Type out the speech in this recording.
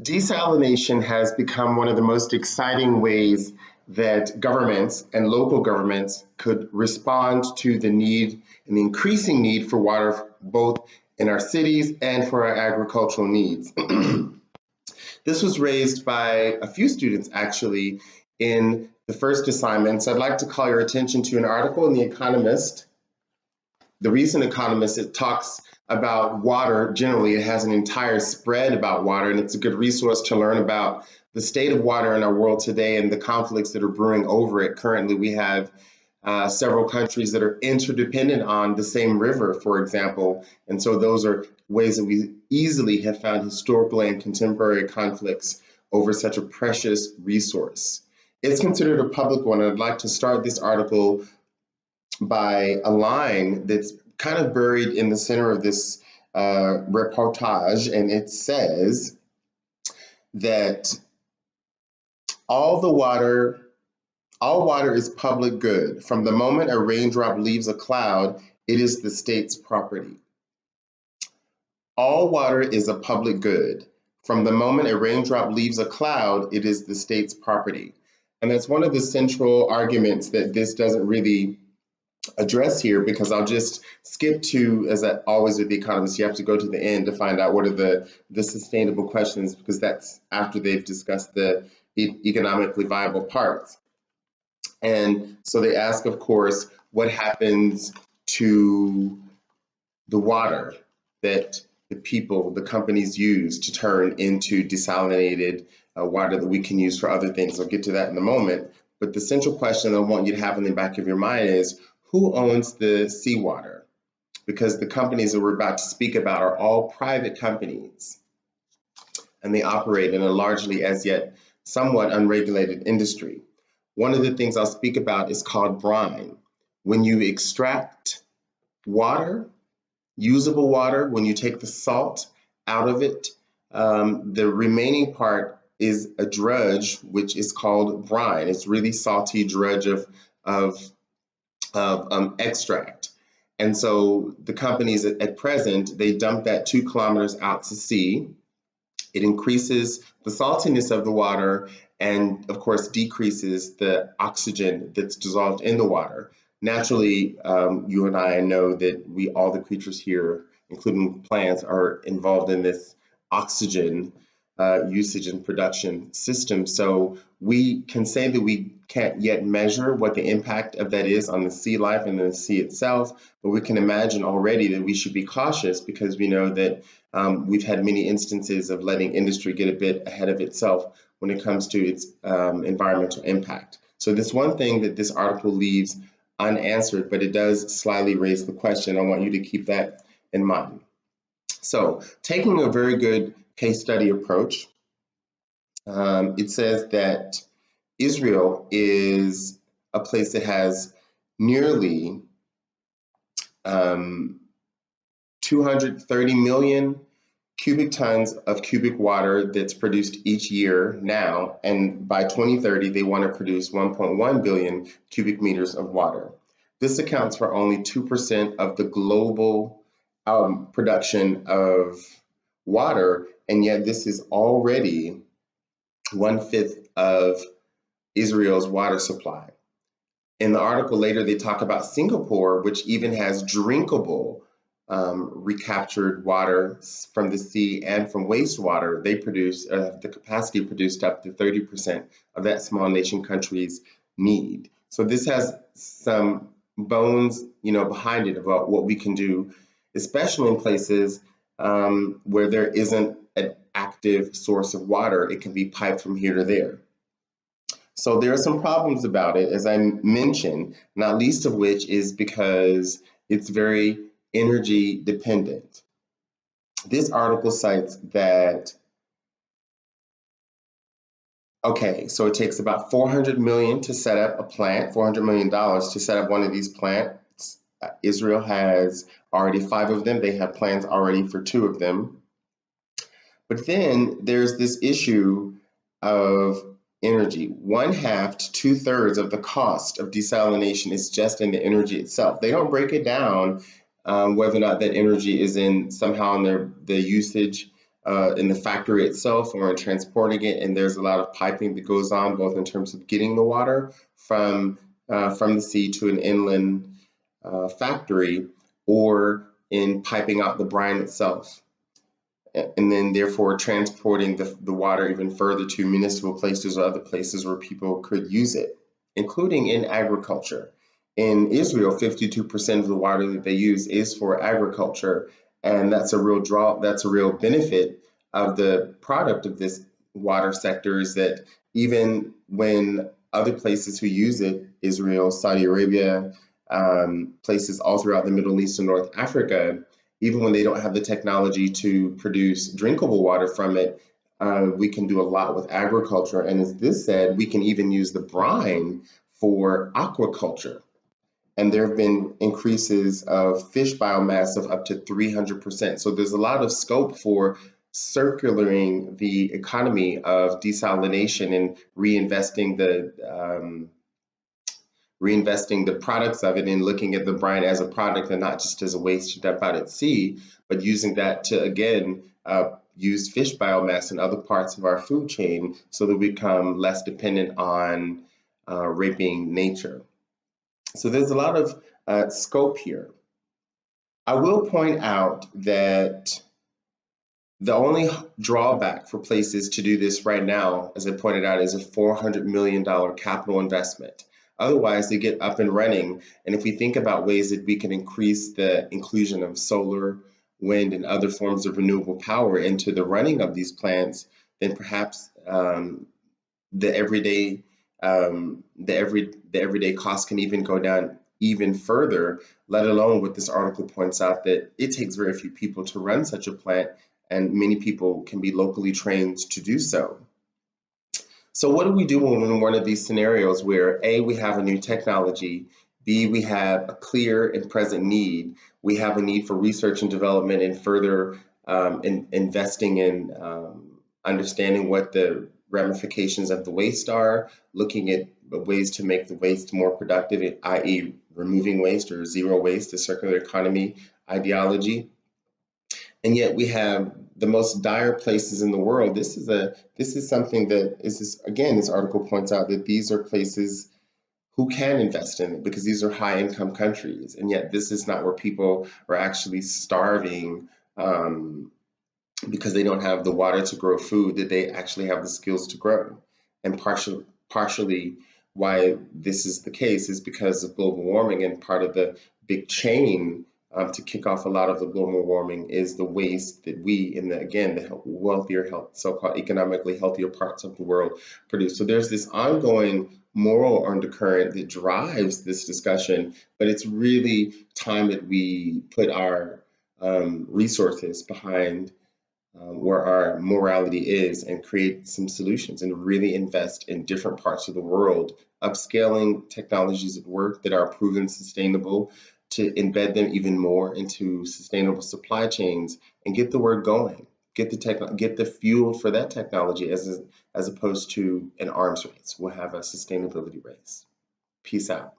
Desalination has become one of the most exciting ways that governments and local governments could respond to the need and the increasing need for water, both in our cities and for our agricultural needs. This was raised by a few students actually in the first assignment. So I'd like to call your attention to an article in the Economist. The recent Economist, it talks about water generally. It has an entire spread about water, and it's a good resource to learn about the state of water in our world today and the conflicts that are brewing over it. Currently, we have several countries that are interdependent on the same river, for example. And so those are ways that we easily have found historical and contemporary conflicts over such a precious resource. It's considered a public one. I'd like to start this article by a line that's kind of buried in the center of this reportage, and it says that all water is public good. From the moment a raindrop leaves a cloud, it is the state's property. All water is a public good. From the moment a raindrop leaves a cloud, it is the state's property. And that's one of the central arguments that this doesn't really address here, because I'll just skip to, as I always with the Economist, you have to go to the end to find out what are the sustainable questions, because that's after they've discussed the economically viable parts. And so they ask, of course, what happens to the water that the people, the companies use to turn into desalinated water that we can use for other things. I'll get to that in a moment. But the central question I want you to have in the back of your mind is, who owns the seawater? Because the companies that we're about to speak about are all private companies, and they operate in a largely as yet somewhat unregulated industry. One of the things I'll speak about is called brine. When you extract water, usable water, when you take the salt out of it, the remaining part is a drudge, which is called brine. It's really salty drudge of extract. And so the companies at present, they dump that 2 kilometers out to sea. It increases the saltiness of the water and, of course, decreases the oxygen that's dissolved in the water. Naturally, you and I know that all the creatures here, including plants, are involved in this oxygen usage and production system. So we can say that we can't yet measure what the impact of that is on the sea life and the sea itself, but we can imagine already that we should be cautious, because we know that we've had many instances of letting industry get a bit ahead of itself when it comes to its environmental impact. So this one thing that this article leaves unanswered, but it does slightly raise the question. I want you to keep that in mind. So taking a very good case study approach, it says that Israel is a place that has nearly 230 million cubic tons of cubic water that's produced each year now, and by 2030 they want to produce 1.1 billion cubic meters of water. This accounts for only 2% of the global production of water, and yet this is already 1/5 of Israel's water supply. In the article later, they talk about Singapore, which even has drinkable recaptured water from the sea and from wastewater. They produce the capacity produced up to 30% of that small nation country's need. So this has some bones, behind it about what we can do, especially in places where there isn't an active source of water. It can be piped from here to there. So there are some problems about it, as I mentioned, not least of which is because it's very energy dependent. This article cites that, okay, so it takes about $400 million to set up a plant, $400 million to set up one of these plants. Israel has already 5 of them. They have plans already for 2 of them. But then there's this issue of energy. 1/2 to 2/3 of the cost of desalination is just in the energy itself. They don't break it down whether or not that energy is in somehow in the usage in the factory itself or in transporting it, and there's a lot of piping that goes on both in terms of getting the water from the sea to an inland factory, or in piping out the brine itself, and then therefore transporting the water even further to municipal places or other places where people could use it, including in agriculture. In Israel, 52% of the water that they use is for agriculture, and that's a real draw, that's a real benefit of the product of this water sector, is that even when other places who use it, Israel, Saudi Arabia, places all throughout the Middle East and North Africa, even when they don't have the technology to produce drinkable water from it, we can do a lot with agriculture. And as this said, we can even use the brine for aquaculture. And there have been increases of fish biomass of up to 300%. So there's a lot of scope for circulating the economy of desalination and reinvesting the products of it, and looking at the brine as a product and not just as a waste to dump out at sea, but using that to, again, use fish biomass in other parts of our food chain so that we become less dependent on raping nature. So there's a lot of scope here. I will point out that the only drawback for places to do this right now, as I pointed out, is a $400 million capital investment. Otherwise, they get up and running. And if we think about ways that we can increase the inclusion of solar, wind, and other forms of renewable power into the running of these plants, then perhaps the everyday cost can even go down even further, let alone what this article points out, that it takes very few people to run such a plant, and many people can be locally trained to do so. So what do we do when we're in one of these scenarios where A, we have a new technology, B, we have a clear and present need, we have a need for research and development and further investing in understanding what the ramifications of the waste are, looking at ways to make the waste more productive, i.e. removing waste or zero waste, the circular economy ideology. And yet we have the most dire places in the world. This is something that is, again, this article points out that these are places who can invest in it because these are high income countries. And yet this is not where people are actually starving because they don't have the water to grow food that they actually have the skills to grow. And partially why this is the case is because of global warming, and part of the big chain to kick off a lot of the global warming is the waste that we, in the wealthier, so-called economically healthier parts of the world produce. So there's this ongoing moral undercurrent that drives this discussion, but it's really time that we put our resources behind where our morality is and create some solutions and really invest in different parts of the world, upscaling technologies at work that are proven sustainable, to embed them even more into sustainable supply chains and get the word going, get the fuel for that technology as opposed to an arms race. We'll have a sustainability race. Peace out.